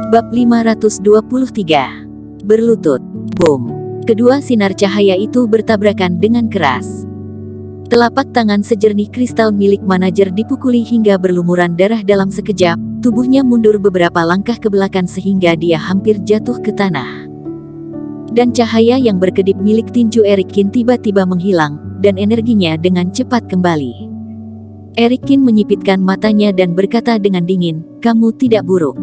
Bab 523. Berlutut. Boom. Kedua sinar cahaya itu bertabrakan dengan keras. Telapak tangan sejernih kristal milik manajer dipukuli hingga berlumuran darah dalam sekejap. Tubuhnya mundur beberapa langkah ke belakang sehingga dia hampir jatuh ke tanah. Dan cahaya yang berkedip milik tinju Erikin tiba-tiba menghilang, dan energinya dengan cepat kembali. Erikin menyipitkan matanya dan berkata dengan dingin, "Kamu tidak buruk."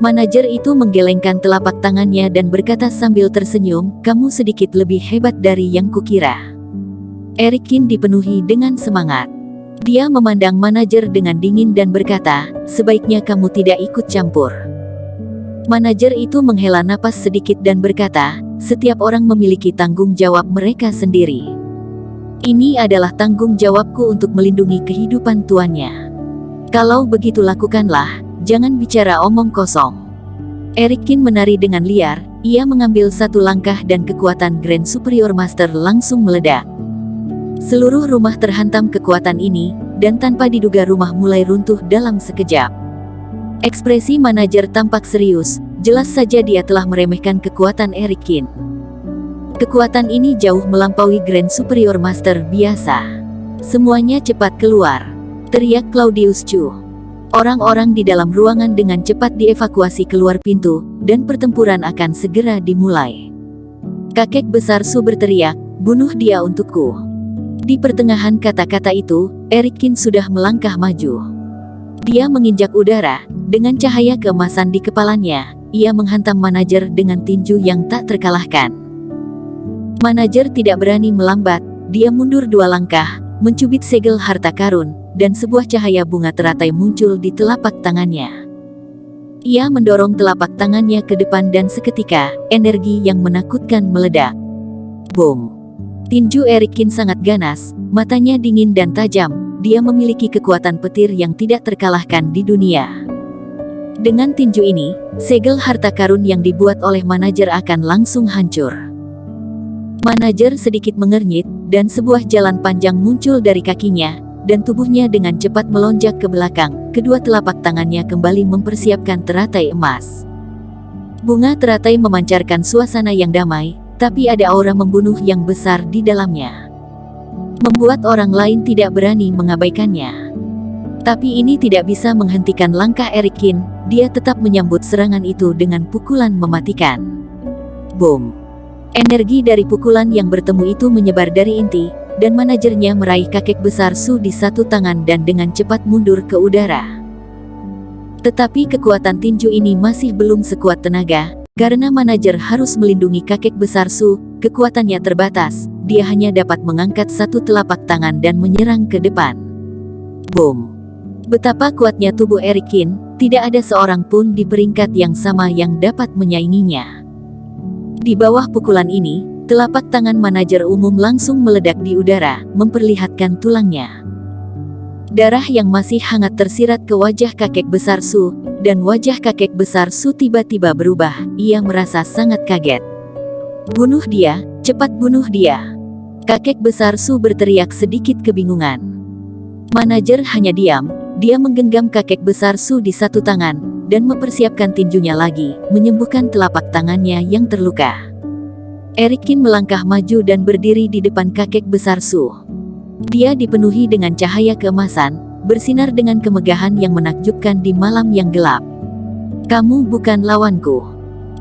Manajer itu menggelengkan telapak tangannya dan berkata sambil tersenyum, "Kamu sedikit lebih hebat dari yang kukira." Erikin dipenuhi dengan semangat. Dia memandang manajer dengan dingin dan berkata, "Sebaiknya kamu tidak ikut campur." Manajer itu menghela napas sedikit dan berkata, "Setiap orang memiliki tanggung jawab mereka sendiri. Ini adalah tanggung jawabku untuk melindungi kehidupan tuannya. Kalau begitu lakukanlah, jangan bicara omong kosong." Erikin menari dengan liar, ia mengambil satu langkah dan kekuatan Grand Superior Master langsung meledak. Seluruh rumah terhantam kekuatan ini, dan tanpa diduga rumah mulai runtuh dalam sekejap. Ekspresi manajer tampak serius, jelas saja dia telah meremehkan kekuatan Erikin. Kekuatan ini jauh melampaui Grand Superior Master biasa. "Semuanya cepat keluar," teriak Claudius Chu. Orang-orang di dalam ruangan dengan cepat dievakuasi keluar pintu, dan pertempuran akan segera dimulai. Kakek besar Su berteriak, "Bunuh dia untukku." Di pertengahan kata-kata itu, Erikin sudah melangkah maju. Dia menginjak udara, dengan cahaya keemasan di kepalanya, ia menghantam manajer dengan tinju yang tak terkalahkan. Manajer tidak berani melambat, dia mundur 2 langkah, mencubit segel harta karun, dan sebuah cahaya bunga teratai muncul di telapak tangannya. Ia mendorong telapak tangannya ke depan dan seketika, energi yang menakutkan meledak. Boom! Tinju Erikin sangat ganas, matanya dingin dan tajam, dia memiliki kekuatan petir yang tidak terkalahkan di dunia. Dengan tinju ini, segel harta karun yang dibuat oleh manajer akan langsung hancur. Manajer sedikit mengernyit, dan sebuah jalan panjang muncul dari kakinya, dan tubuhnya dengan cepat melonjak ke belakang. Kedua telapak tangannya kembali mempersiapkan teratai emas. Bunga teratai memancarkan suasana yang damai, tapi ada aura membunuh yang besar di dalamnya, membuat orang lain tidak berani mengabaikannya. Tapi ini tidak bisa menghentikan langkah Erikin, dia tetap menyambut serangan itu dengan pukulan mematikan. Boom! Energi dari pukulan yang bertemu itu menyebar dari inti, dan manajernya meraih kakek besar Su di satu tangan dan dengan cepat mundur ke udara. Tetapi kekuatan tinju ini masih belum sekuat tenaga, karena manajer harus melindungi kakek besar Su, kekuatannya terbatas, dia hanya dapat mengangkat satu telapak tangan dan menyerang ke depan. Boom! Betapa kuatnya tubuh Erikin, tidak ada seorang pun di peringkat yang sama yang dapat menyainginya. Di bawah pukulan ini, telapak tangan manajer umum langsung meledak di udara, memperlihatkan tulangnya. Darah yang masih hangat tersirat ke wajah kakek besar Su, dan wajah kakek besar Su tiba-tiba berubah, ia merasa sangat kaget. "Bunuh dia, cepat bunuh dia!" Kakek besar Su berteriak sedikit kebingungan. Manajer hanya diam, dia menggenggam kakek besar Su di satu tangan, dan mempersiapkan tinjunya lagi, menyembuhkan telapak tangannya yang terluka. Erikin melangkah maju dan berdiri di depan kakek besar Su. Dia dipenuhi dengan cahaya keemasan, bersinar dengan kemegahan yang menakjubkan di malam yang gelap. "Kamu bukan lawanku,"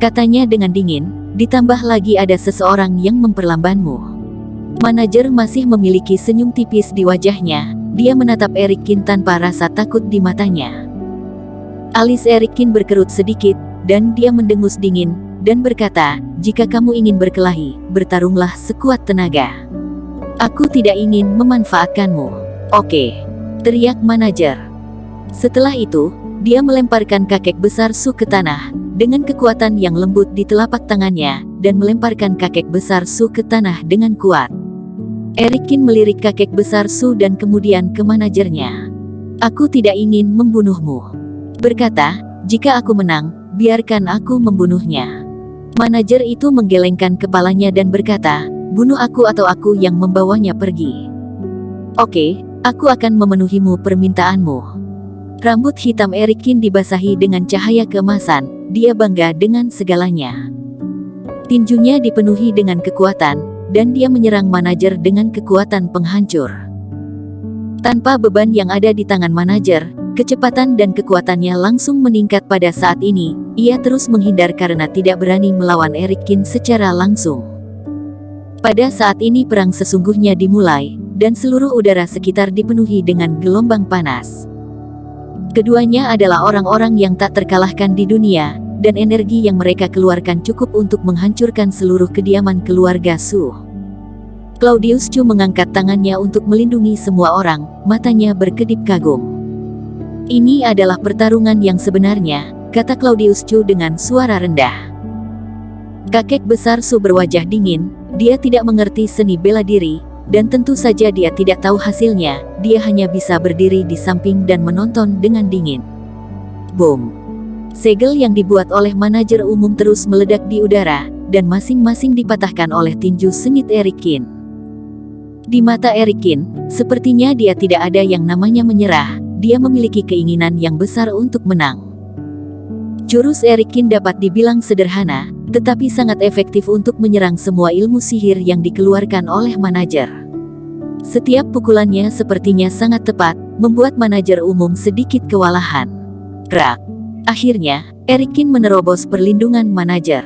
katanya dengan dingin, "ditambah lagi ada seseorang yang memperlambanmu." Manajer masih memiliki senyum tipis di wajahnya, dia menatap Erikin tanpa rasa takut di matanya. Alis Erikin berkerut sedikit, dan dia mendengus dingin, dan berkata, "Jika kamu ingin berkelahi, bertarunglah sekuat tenaga. Aku tidak ingin memanfaatkanmu." "Oke," teriak manajer. Setelah itu, dia melemparkan kakek besar Su ke tanah, dengan kekuatan yang lembut di telapak tangannya, dan melemparkan kakek besar Su ke tanah dengan kuat. Erikin melirik kakek besar Su dan kemudian ke manajernya. "Aku tidak ingin membunuhmu," berkata, "jika aku menang, biarkan aku membunuhnya." Manajer itu menggelengkan kepalanya dan berkata, "Bunuh aku atau aku yang membawanya pergi." "Oke, aku akan memenuhimu permintaanmu." Rambut hitam Erikin dibasahi dengan cahaya keemasan, dia bangga dengan segalanya. Tinjunya dipenuhi dengan kekuatan, dan dia menyerang manajer dengan kekuatan penghancur. Tanpa beban yang ada di tangan manajer, kecepatan dan kekuatannya langsung meningkat pada saat ini. Ia terus menghindar karena tidak berani melawan Erikin secara langsung. Pada saat ini perang sesungguhnya dimulai, dan seluruh udara sekitar dipenuhi dengan gelombang panas. Keduanya adalah orang-orang yang tak terkalahkan di dunia, dan energi yang mereka keluarkan cukup untuk menghancurkan seluruh kediaman keluarga Su. Claudius Chu mengangkat tangannya untuk melindungi semua orang, matanya berkedip kagum. Ini adalah pertarungan yang sebenarnya, kata Claudius Chu dengan suara rendah. Kakek besar Su berwajah dingin, dia tidak mengerti seni bela diri, dan tentu saja dia tidak tahu hasilnya, dia hanya bisa berdiri di samping dan menonton dengan dingin. Boom! Segel yang dibuat oleh manajer umum terus meledak di udara, dan masing-masing dipatahkan oleh tinju sengit Erikin. Di mata Erikin, sepertinya dia tidak ada yang namanya menyerah, dia memiliki keinginan yang besar untuk menang. Jurus Erikin dapat dibilang sederhana, tetapi sangat efektif untuk menyerang semua ilmu sihir yang dikeluarkan oleh manajer. Setiap pukulannya sepertinya sangat tepat, membuat manajer umum sedikit kewalahan. Rak! Akhirnya, Erikin menerobos perlindungan manajer.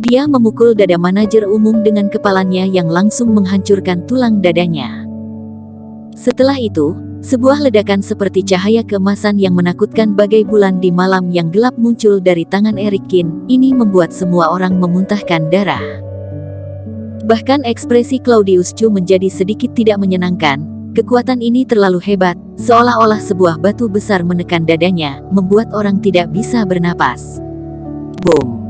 Dia memukul dada manajer umum dengan kepalanya yang langsung menghancurkan tulang dadanya. Setelah itu, sebuah ledakan seperti cahaya keemasan yang menakutkan bagai bulan di malam yang gelap muncul dari tangan Erikin. Ini membuat semua orang memuntahkan darah. Bahkan ekspresi Claudius Chu menjadi sedikit tidak menyenangkan. Kekuatan ini terlalu hebat, seolah-olah sebuah batu besar menekan dadanya, membuat orang tidak bisa bernapas. Boom!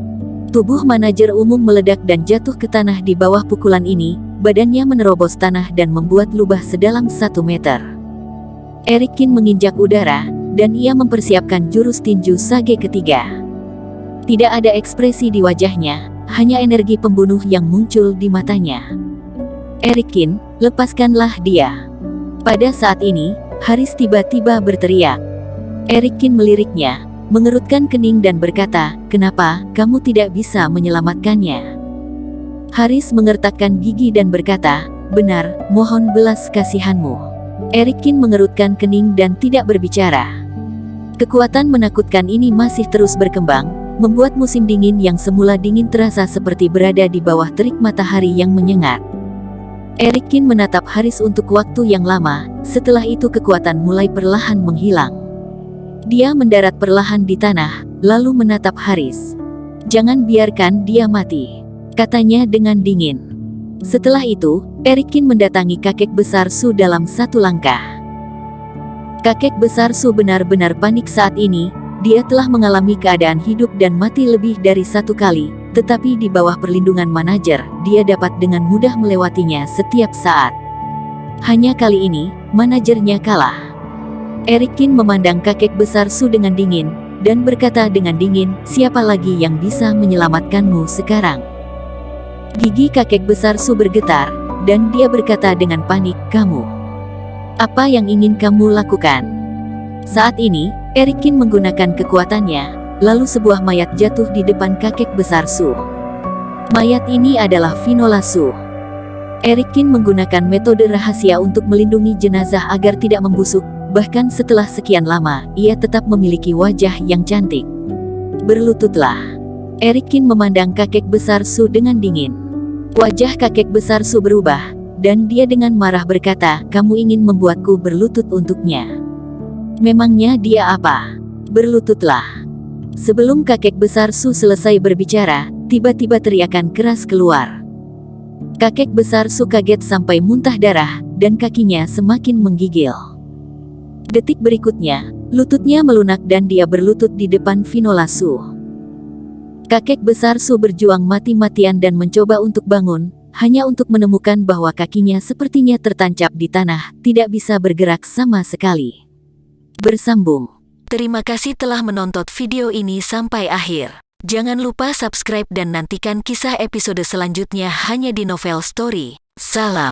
Tubuh manajer umum meledak dan jatuh ke tanah di bawah pukulan ini, badannya menerobos tanah dan membuat lubah sedalam 1 meter. Erikin menginjak udara, dan ia mempersiapkan jurus tinju Sage ketiga. Tidak ada ekspresi di wajahnya, hanya energi pembunuh yang muncul di matanya. Erikin, lepaskanlah dia. Pada saat ini, Haris tiba-tiba berteriak. Erikin meliriknya, mengerutkan kening dan berkata, "Kenapa kamu tidak bisa menyelamatkannya?" Haris mengertakkan gigi dan berkata, "Benar, mohon belas kasihanmu." Erikin mengerutkan kening dan tidak berbicara. Kekuatan menakutkan ini masih terus berkembang, membuat musim dingin yang semula dingin terasa seperti berada di bawah terik matahari yang menyengat. Erikin menatap Haris untuk waktu yang lama, setelah itu kekuatan mulai perlahan menghilang. Dia mendarat perlahan di tanah, lalu menatap Haris. "Jangan biarkan dia mati," katanya dengan dingin. Setelah itu, Erikin mendatangi kakek besar Su dalam 1 langkah. Kakek besar Su benar-benar panik saat ini, dia telah mengalami keadaan hidup dan mati lebih dari 1 kali. Tetapi di bawah perlindungan manajer, dia dapat dengan mudah melewatinya setiap saat. Hanya kali ini, manajernya kalah. Erikin memandang kakek besar Su dengan dingin, dan berkata dengan dingin, "Siapa lagi yang bisa menyelamatkanmu sekarang?" Gigi kakek besar Su bergetar, dan dia berkata dengan panik, "Kamu. Apa yang ingin kamu lakukan?" Saat ini, Erikin menggunakan kekuatannya. Lalu sebuah mayat jatuh di depan kakek besar Su. Mayat ini adalah Vinola Su. Erikin menggunakan metode rahasia untuk melindungi jenazah agar tidak membusuk, bahkan setelah sekian lama, ia tetap memiliki wajah yang cantik. "Berlututlah." Erikin memandang kakek besar Su dengan dingin. Wajah kakek besar Su berubah, dan dia dengan marah berkata, "Kamu ingin membuatku berlutut untuknya? Memangnya dia apa? Berlututlah." Sebelum kakek besar Su selesai berbicara, tiba-tiba teriakan keras keluar. Kakek besar Su kaget sampai muntah darah, dan kakinya semakin menggigil. Detik berikutnya, lututnya melunak dan dia berlutut di depan Vinola Su. Kakek besar Su berjuang mati-matian dan mencoba untuk bangun, hanya untuk menemukan bahwa kakinya sepertinya tertancap di tanah, tidak bisa bergerak sama sekali. Bersambung. Terima kasih telah menonton video ini sampai akhir. Jangan lupa subscribe dan nantikan kisah episode selanjutnya hanya di Novel Story. Salam.